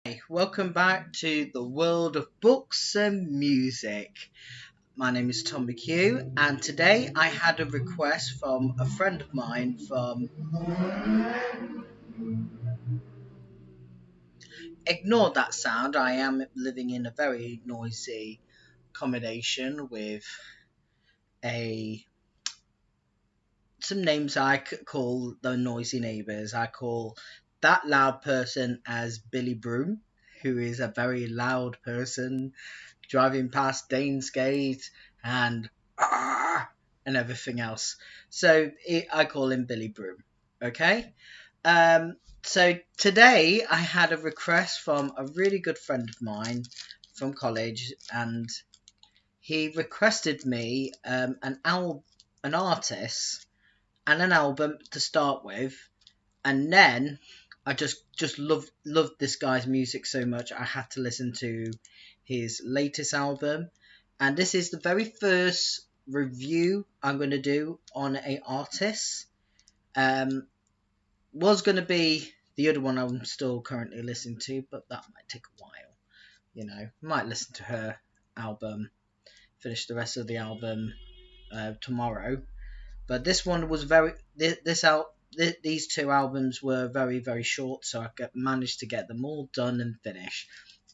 Hey, welcome back to the world of books and music. My name is Tom McHugh, and today I had a request from a friend of mine from. Ignore that sound, I am living in a very noisy accommodation with a some names I could call the noisy neighbours. I call that loud person as Billy Broom, who is a very loud person driving past Dane's Gate and and everything else. I call him Billy Broom. Okay. So today I had a request from a really good friend of mine from college, and he requested me an artist and an album to start with, and then I just loved this guy's music so much I had to listen to his latest album, and this is the very first review I'm going to do on a artist. Um, was going to be the other one I'm still currently listening to, but that might take a while. Might listen to her album, finish the rest of the album tomorrow. But this one was these two albums were very very short, so managed to get them all done and finished.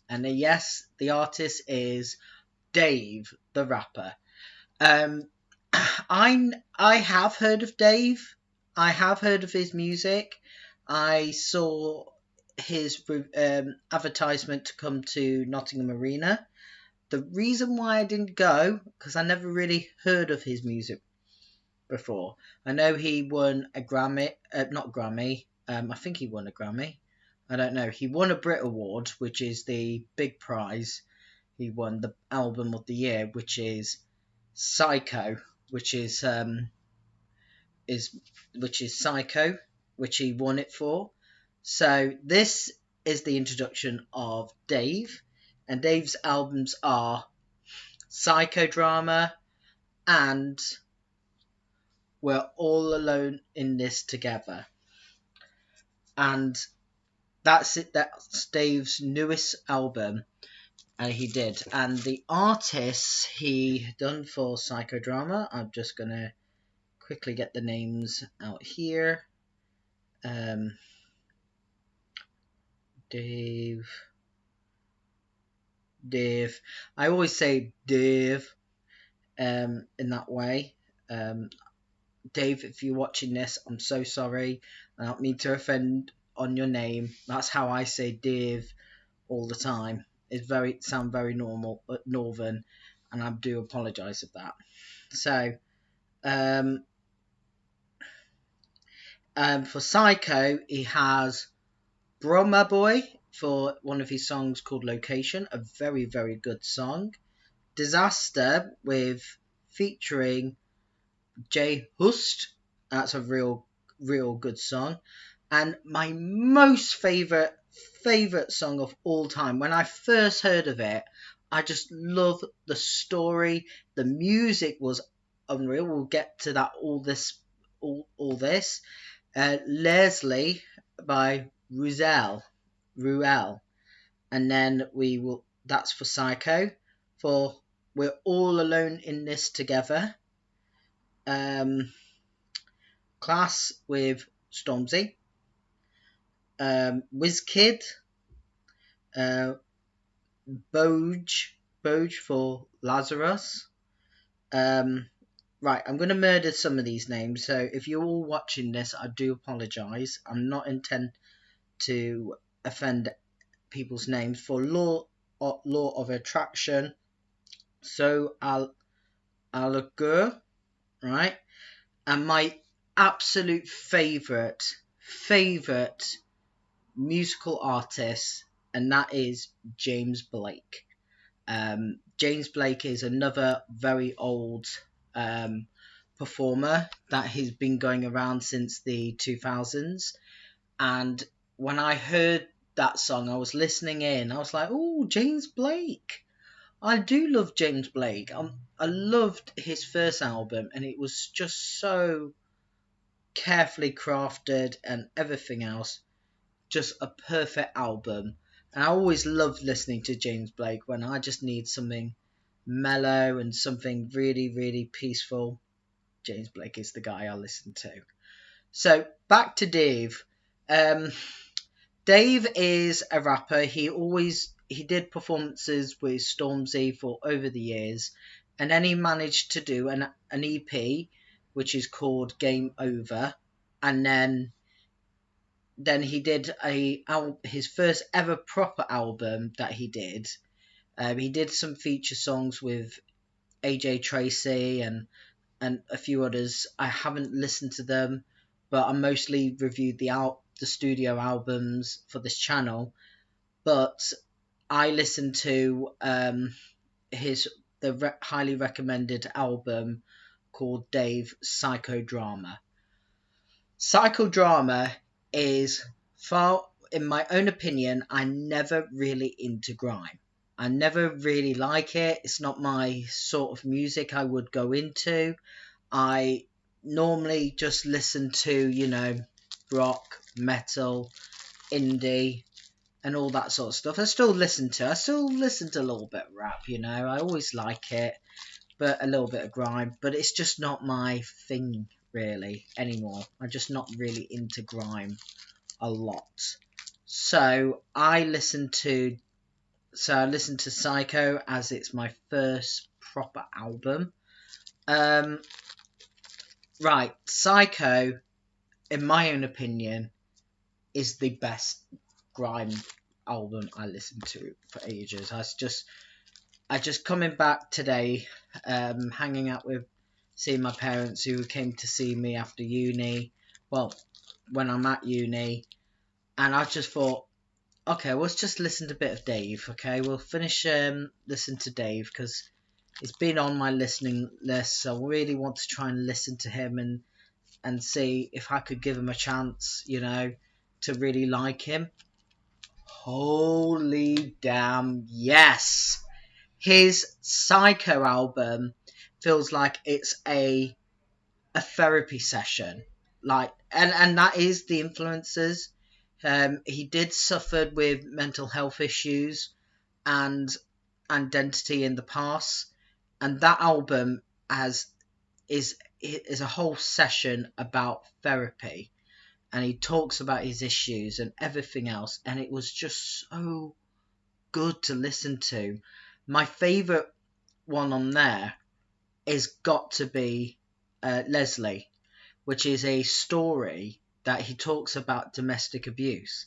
And yes, the artist is Dave, the rapper. Um, I have heard of Dave. I have heard of his music. I saw his advertisement to come to Nottingham Arena. The reason why I didn't go, because I never really heard of his music before. I know he won a Grammy, not Grammy. I think he won a Grammy. I don't know. He won a Brit Award, which is the big prize. He won the album of the year, which is Psycho, which is which is Psycho, which he won it for. So this is the introduction of Dave, and Dave's albums are Psychodrama and We're All Alone in This Together. And that's it. That's Dave's newest album, and he did. And the artists he done for Psychodrama, I'm just gonna quickly get the names out here. Um, Dave. I always say Dave in that way. Um, Dave, if you're watching this, I'm so sorry. I don't mean to offend on your name. That's how I say Dave all the time. Sound very normal, but northern, and I do apologise for that. So, um, for Psycho, he has Brahma Boy for one of his songs called Location, a very very good song. Disaster with featuring Jay Hust, that's a real good song. And my most favorite song of all time, when I first heard of it, I just love the story. The music was unreal. We'll get to that all this. Leslie by Ruel, and then we will. That's for Psycho. For We're All Alone in This Together. Um, Class with Stormzy. WizKid. Uh, Boj for Lazarus. Um, right, I'm going to murder some of these names. So if you're all watching this, I do apologise. I'm not intent to offend people's names for law of attraction. So I'll agree, right? And my absolute favorite musical artist, and that is James Blake. James Blake is another very old performer that has been going around since the 2000s. And when I heard that song, I was listening in. I was like, "Oh, James Blake! I do love James Blake. I loved his first album, and it was just so carefully crafted and everything else. Just a perfect album." And I always loved listening to James Blake when I just need something mellow and something really, really peaceful. James Blake is the guy I listen to. So back to Dave. Um, Dave is a rapper. He did performances with Stormzy for over the years, and then he managed to do an EP, which is called Game Over, and then he did his first ever proper album that he did. He did some feature songs with AJ Tracy and a few others. I haven't listened to them, but I mostly reviewed the studio albums for this channel. But I listened to highly recommended album called Dave Psychodrama. Psychodrama is far, in my own opinion, I'm never really into grime. I never really like it. It's not my sort of music I would go into. I normally just listen to, rock, metal, indie, and all that sort of stuff. I still listen to a little bit of rap. I always like it, but a little bit of grime. But it's just not my thing really anymore. I'm just not really into grime a lot. So I listened to Psycho as it's my first proper album. Right, Psycho, in my own opinion, is the best grime album I listened to for ages. I just coming back today, hanging out with, seeing my parents who came to see me after uni. Well, when I'm at uni, and I just thought, okay, let's just listen to a bit of Dave. Okay, we'll finish listen to Dave because it's been on my listening list. So I really want to try and listen to him and see if I could give him a chance, to really like him. Holy damn, yes! His Psycho album feels like it's a therapy session. And that is the influences. He did suffer with mental health issues and identity in the past, and that album is a whole session about therapy, and he talks about his issues and everything else, and it was just so good to listen to. My favourite one on there is got to be Leslie, which is a story that he talks about domestic abuse,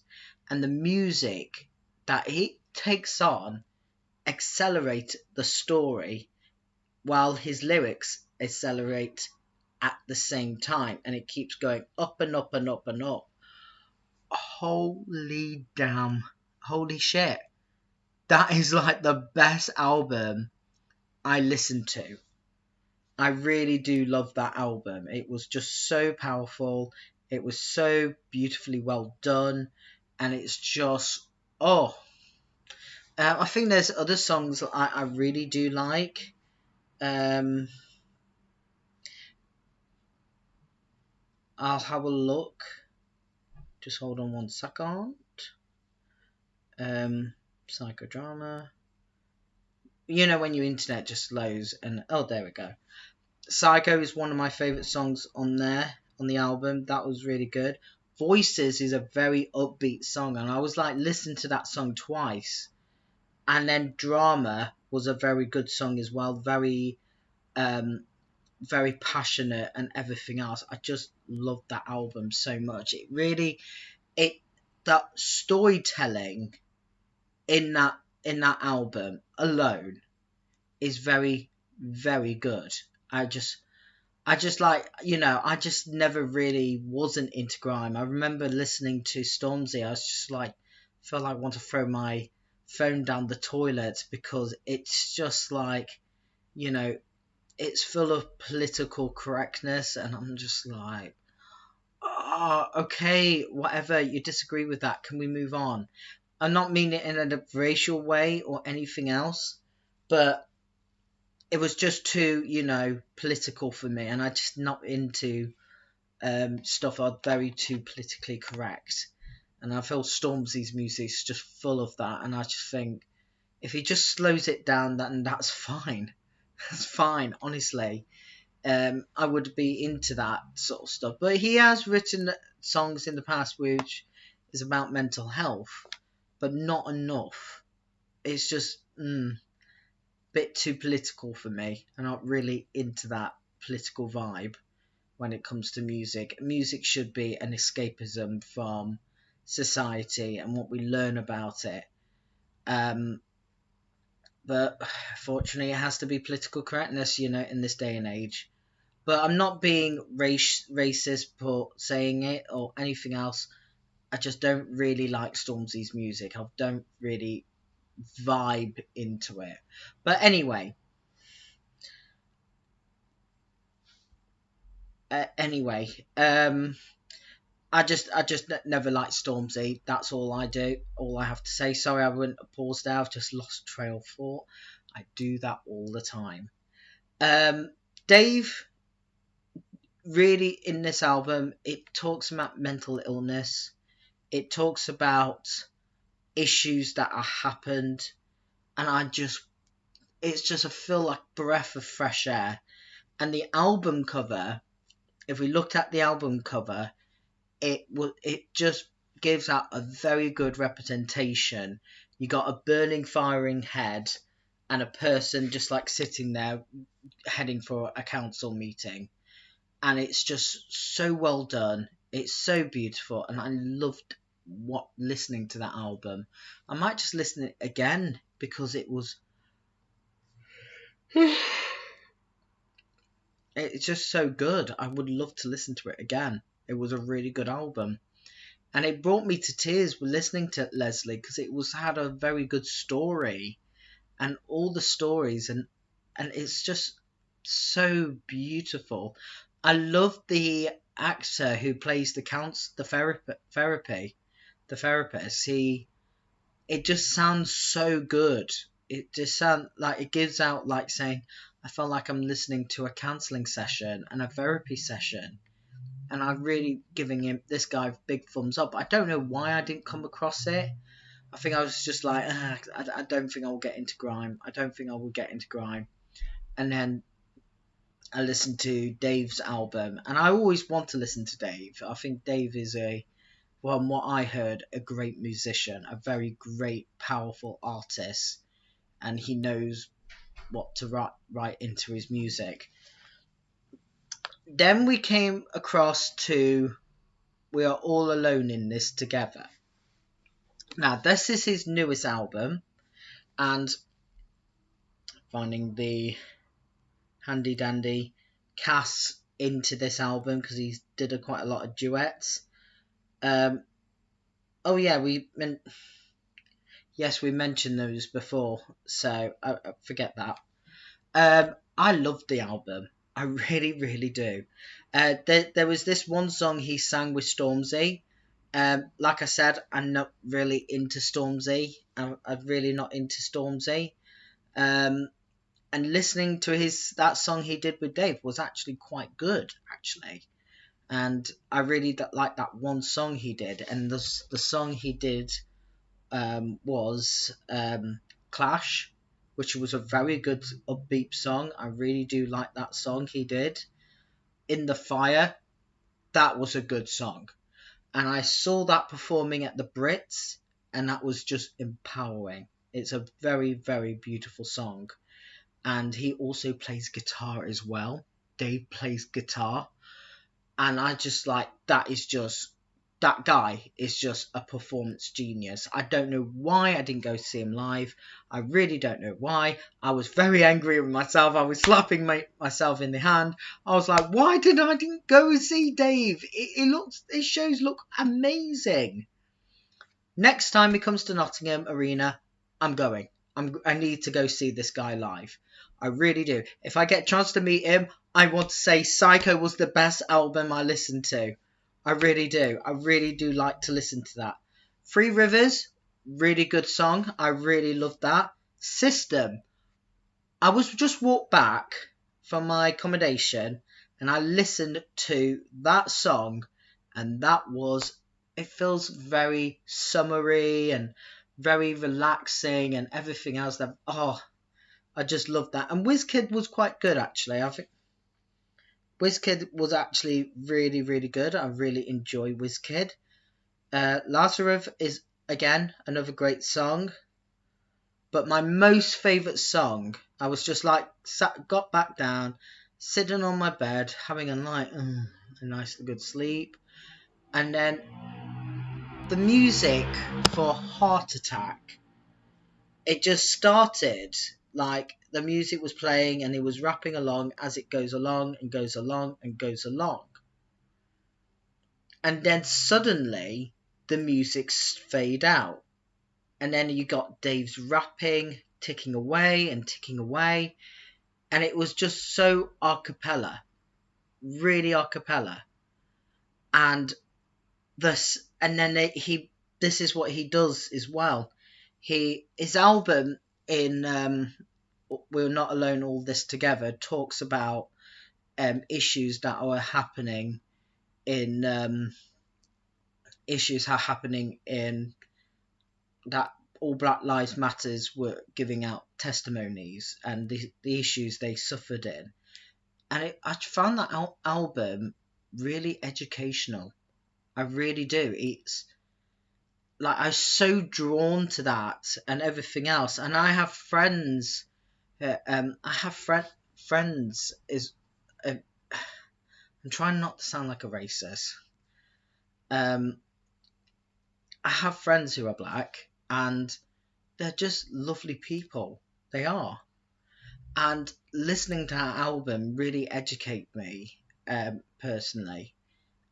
and the music that he takes on accelerate the story while his lyrics accelerate at the same time, and it keeps going up and up and up and up. Holy damn, holy shit, that is like the best album I listened to. I really do love that album. It was just so powerful. It was so beautifully well done, and it's just I think there's other songs that I really do like. I'll have a look. Just hold on one second. Psychodrama. When your internet just slows and there we go. Psycho is one of my favourite songs on there, on the album. That was really good. Voices is a very upbeat song, and I was like listening to that song twice. And then Drama was a very good song as well. Very very passionate and everything else. I just loved that album so much. That storytelling in that album alone is very, very good. I just like, I just never really wasn't into grime. I remember listening to Stormzy. I was just like, felt like I want to throw my phone down the toilet because it's just like, it's full of political correctness, and I'm just like, okay, whatever, you disagree with that, can we move on? I'm not meaning it in a racial way or anything else, but it was just too, political for me, and I'm just not into stuff are very too politically correct. And I feel Stormzy's music is just full of that. And I just think if he just slows it down, then that's fine. That's fine, honestly. I would be into that sort of stuff. But he has written songs in the past which is about mental health, but not enough. It's just bit too political for me. I'm not really into that political vibe when it comes to music. Music should be an escapism from society and what we learn about it. But fortunately, it has to be political correctness, in this day and age. But I'm not being racist for saying it or anything else. I just don't really like Stormzy's music. I don't really vibe into it. But anyway, I just never liked Stormzy. That's all I do. All I have to say. Sorry, I wouldn't have paused there. I've just lost trail of thought. I do that all the time. Dave, really, in this album, it talks about mental illness. It talks about issues that are happened, and it's just a feel like breath of fresh air. And the album cover, if we looked at the album cover, it just gives out a very good representation. You got a burning, firing head, and a person just like sitting there, heading for a council meeting, and it's just so well done. It's so beautiful, and I loved listening to that album. I might just listen it again because it was it's just so good. I would love to listen to it again. It was a really good album, and it brought me to tears with listening to Leslie because it had a very good story, and all the stories, and it's just so beautiful. I love the actor who plays the therapist. It just sounds so good. It just sounds like it gives out like saying, I felt like I'm listening to a counselling session and a therapy session. And I'm really giving this guy a big thumbs up. I don't know why I didn't come across it. I think I was just like, I don't think I will get into grime. I don't think I will get into grime. And then I listened to Dave's album. And I always want to listen to Dave. I think Dave is from what I heard, a great musician, a very great, powerful artist. And he knows what to write into his music. Then we came across to We Are All Alone in This Together. Now, this is his newest album, and finding the handy dandy cast into this album because he did quite a lot of duets. We mentioned those before, so I forget that. I loved the album. I really, really do. There was this one song he sang with Stormzy. Like I said, I'm not really into Stormzy. I'm really not into Stormzy. And listening to that song he did with Dave was actually quite good, actually. And I really like that one song he did. And the song he did was Clash, which was a very good upbeat song. I really do like that song he did. In the Fire, that was a good song. And I saw that performing at the Brits, and that was just empowering. It's a very, very beautiful song. And he also plays guitar as well. Dave plays guitar. And I just like, that guy is just a performance genius. I don't know why I didn't go see him live. I really don't know why. I was very angry with myself. I was slapping myself in the hand. I was like, why didn't go see Dave? His shows look amazing. Next time he comes to Nottingham Arena, I'm going. I need to go see this guy live. I really do. If I get a chance to meet him, I want to say Psycho was the best album I listened to. I really do. I really do like to listen to that. Three Rivers, really good song. I really loved that. System. I was just walked back from my accommodation and I listened to that song, and that was it feels very summery and very relaxing and everything else. That I just love that. And WizKid was quite good actually. I think WizKid was actually really really good. I really enjoy WizKid. Lazarus is again another great song. But my most favourite song, I was just like got back down, sitting on my bed, having a nice good sleep, and then the music for Heart Attack, it just started. Like the music was playing and it was rapping along as it goes along and goes along and goes along. And then suddenly the music fade out. And then you got Dave's rapping, ticking away and ticking away. And it was just so a cappella, really a cappella. And this is what he does as well. His album in We're Not Alone, All This Together talks about issues that are happening in that all Black Lives Matters were giving out testimonies and the issues they suffered in. And I found that album really educational. I really do. It's like I was so drawn to that and everything else. And I have friends. Friends is. I'm trying not to sound like a racist. I have friends who are black, and they're just lovely people. They are. And listening to that album really educated me personally.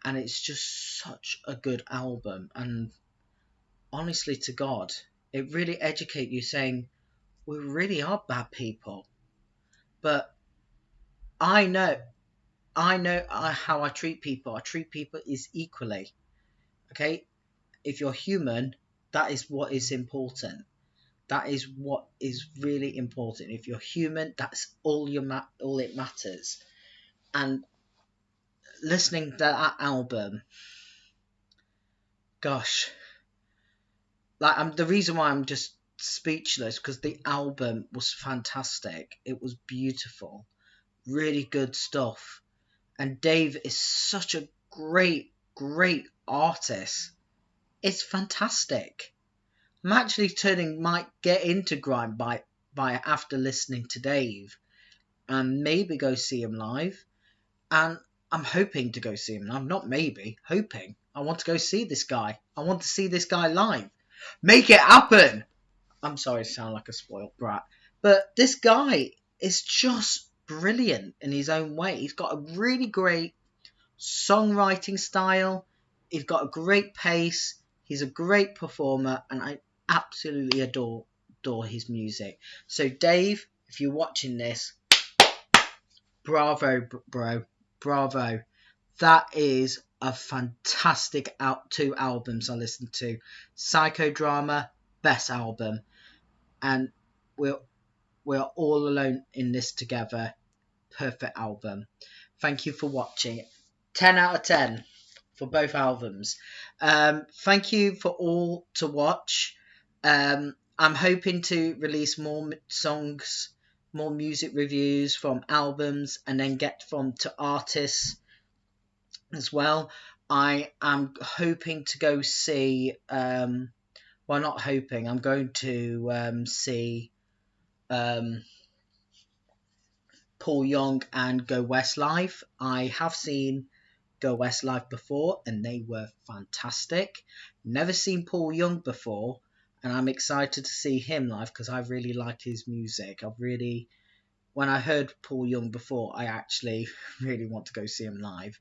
And it's just such a good album. And honestly to God, it really educates you saying, we really are bad people. But I know how I treat people. I treat people is equally. Okay? If you're human, that is what is important. That is what is really important. If you're human, that's all it matters. And listening to that album, gosh, like the reason why I'm just speechless because the album was fantastic. It was beautiful, really good stuff. And Dave is such a great artist. It's fantastic. I'm actually might get into grime by after listening to Dave, and maybe go see him live. And I'm hoping to go see him. I'm not maybe hoping. I want to go see this guy. I want to see this guy live. Make it happen. I'm sorry to sound like a spoiled brat, but this guy is just brilliant in his own way. He's got a really great songwriting style. He's got a great pace. He's a great performer, and I absolutely adore his music. So Dave, if you're watching this, bravo, bro, bravo. That is a fantastic two albums I listened to. Psychodrama, best album, and we're all alone in this together. Perfect album. Thank you for watching. 10 out of 10 for both albums. Thank you for all to watch. I'm hoping to release more songs, more music reviews from albums, and then get to artists as well. I am hoping to go see, not hoping, I'm going to see Paul Young and Go West live. I have seen Go West live before and they were fantastic. Never seen Paul Young before, and I'm excited to see him live because I really like his music. When I heard Paul Young before, I actually really want to go see him live.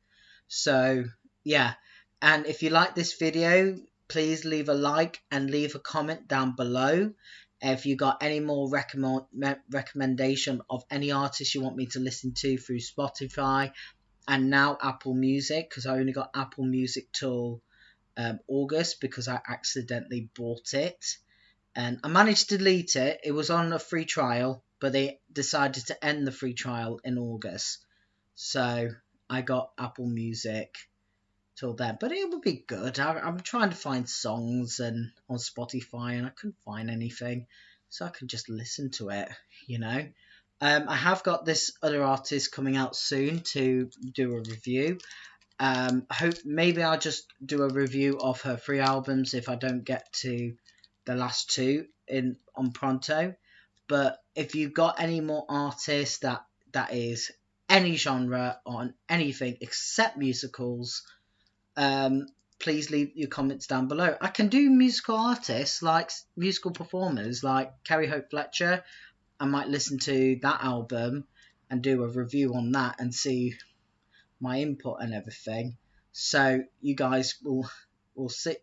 So yeah, and if you like this video, please leave a like and leave a comment down below. If you got any more recommendation of any artist you want me to listen to through Spotify and now Apple Music, because I only got Apple Music till August because I accidentally bought it. And I managed to delete it. It was on a free trial, but they decided to end the free trial in August. So I got Apple Music till then. But it would be good. I'm trying to find songs and on Spotify, and I couldn't find anything, so I can just listen to it. You know, I have got this other artist coming out soon to do a review. Hope maybe I'll just do a review of her 3 albums if I don't get to the last 2 in on Pronto. But if you've got any more artists that is any genre on anything except musicals, please leave your comments down below. I can do musical artists, like musical performers like Kerry Hope Fletcher. I might listen to that album and do a review on that and see my input and everything. So you guys will see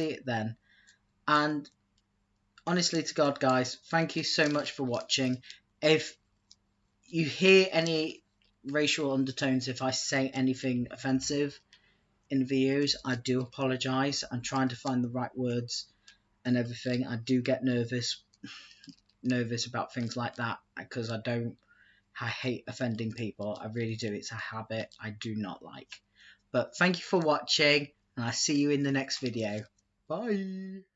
it then. And honestly to God, guys, thank you so much for watching. If you hear any racial undertones, if I say anything offensive in videos, I do apologise. I'm trying to find the right words and everything. I do get nervous about things like that because I hate offending people. I really do. It's a habit I do not like. But thank you for watching, and I'll see you in the next video. Bye.